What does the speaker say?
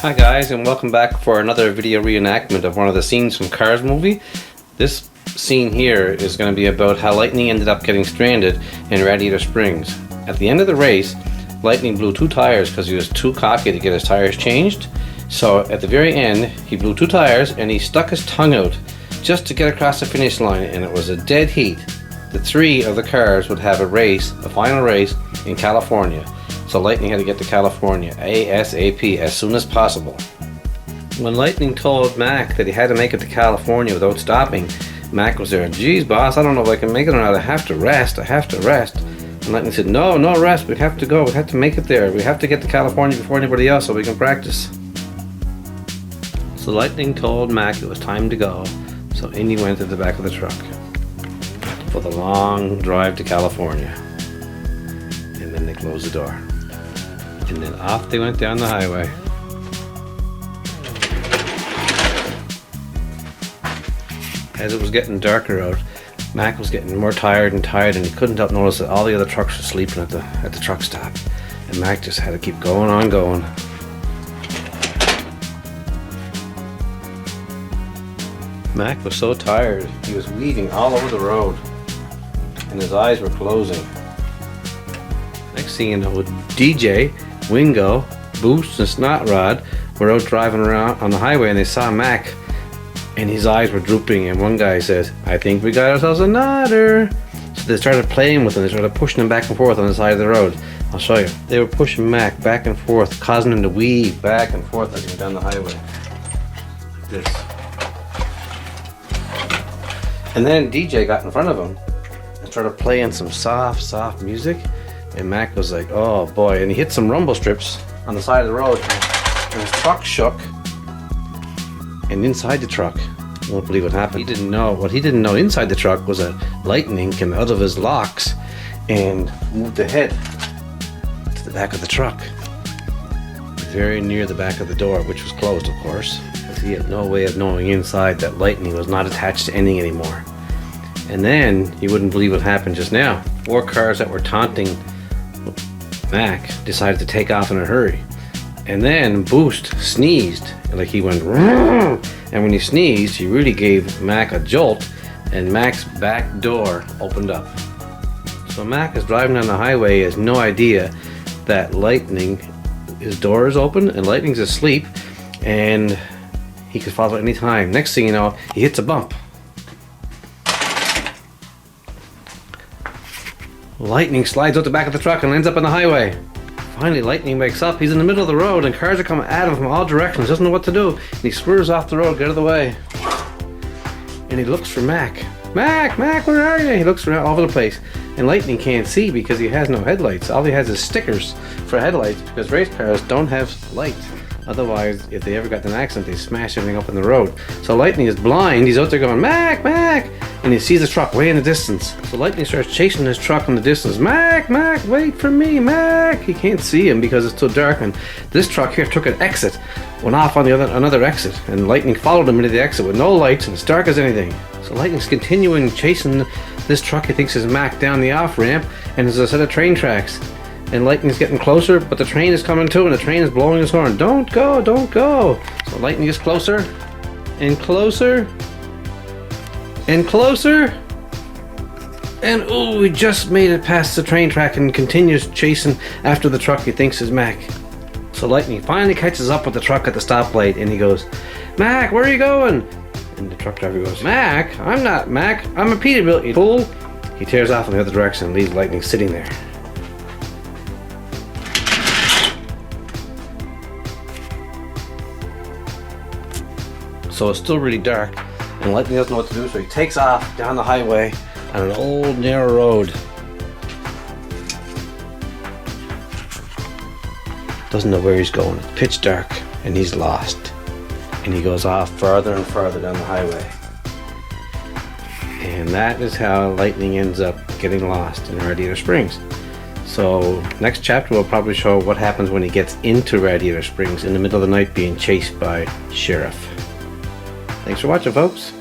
Hi guys, and welcome back for another video reenactment of one of the scenes from Cars movie. This scene here is going to be about how Lightning ended up getting stranded in Radiator Springs. At the end of the race, Lightning blew 2 tires because he was too cocky to get his tires changed. So at the very end, he blew 2 tires and he stuck his tongue out just to get across the finish line, and it was a dead heat. The 3 of the cars would have a final race in California. So Lightning had to get to California ASAP, as soon as possible. When Lightning told Mack that he had to make it to California without stopping, Mack was there. Geez, boss, I don't know if I can make it or not. I have to rest. And Lightning said, no rest. We have to go. We have to make it there. We have to get to California before anybody else so we can practice. So Lightning told Mack it was time to go. So in he went to the back of the truck for the long drive to California. And then they closed the door. And then off they went down the highway. As it was getting darker out, Mack was getting more tired, and he couldn't help notice that all the other trucks were sleeping at the truck stop. And Mack just had to keep going on going. Mack was so tired, he was weaving all over the road, and his eyes were closing. Next thing you know, DJ, Wingo, Boost, and Snot Rod were out driving around on the highway, and they saw Mack, and his eyes were drooping, and one guy says, "I think we got ourselves a nodder." So they started playing with him. They started pushing him back and forth on the side of the road. I'll show you. They were pushing Mack back and forth, causing him to weave back and forth as he went down the highway. Like this. And then DJ got in front of him and started playing some soft music. And Mack was like, oh boy, and he hit some rumble strips on the side of the road, and his truck shook. And inside the truck, you won't believe what happened. What he didn't know inside the truck was that Lightning came out of his locks and moved the head to the back of the truck, very near the back of the door, which was closed, of course, because he had no way of knowing inside that Lightning was not attached to anything anymore. And then, you wouldn't believe what happened just now. 4 cars that were taunting Mack decided to take off in a hurry. And then Boost sneezed, like he went "Rrrr!" And when he sneezed, he really gave Mack a jolt, and Mack's back door opened up. So Mack is driving down the highway, he has no idea that his door is open and Lightning's asleep, and he could fall at any time. Next thing you know, he hits a bump. Lightning slides out the back of the truck and ends up on the highway. Finally, Lightning wakes up. He's in the middle of the road and cars are coming at him from all directions. Doesn't know what to do. And he swerves off the road, get out of the way. And he looks for Mack. Mack, where are you? He looks around all over the place. And Lightning can't see because he has no headlights. All he has is stickers for headlights because race cars don't have lights. Otherwise, if they ever got in an accident, they smash everything up in the road. So Lightning is blind. He's out there going, Mack! And he sees the truck way in the distance. So Lightning starts chasing his truck in the distance. Mack, wait for me, Mack! He can't see him because it's so dark. And this truck here took an exit, went off on another exit. And Lightning followed him into the exit with no lights and as dark as anything. So Lightning's continuing chasing this truck he thinks is Mack down the off-ramp. And there's a set of train tracks. And Lightning's getting closer, but the train is coming too, and the train is blowing his horn. Don't go! So Lightning gets closer, and closer, and closer, and ooh, he just made it past the train track and continues chasing after the truck he thinks is Mack. So Lightning finally catches up with the truck at the stoplight, and he goes, Mack, where are you going? And the truck driver goes, Mack? I'm not Mack. I'm a Peterbilt, you fool. He tears off in the other direction and leaves Lightning sitting there. So it's still really dark, and Lightning doesn't know what to do, so he takes off down the highway on an old narrow road. Doesn't know where he's going. It's pitch dark, and he's lost. And he goes off farther and farther down the highway. And that is how Lightning ends up getting lost in Radiator Springs. So next chapter will probably show what happens when he gets into Radiator Springs in the middle of the night being chased by Sheriff. Thanks for watching, folks.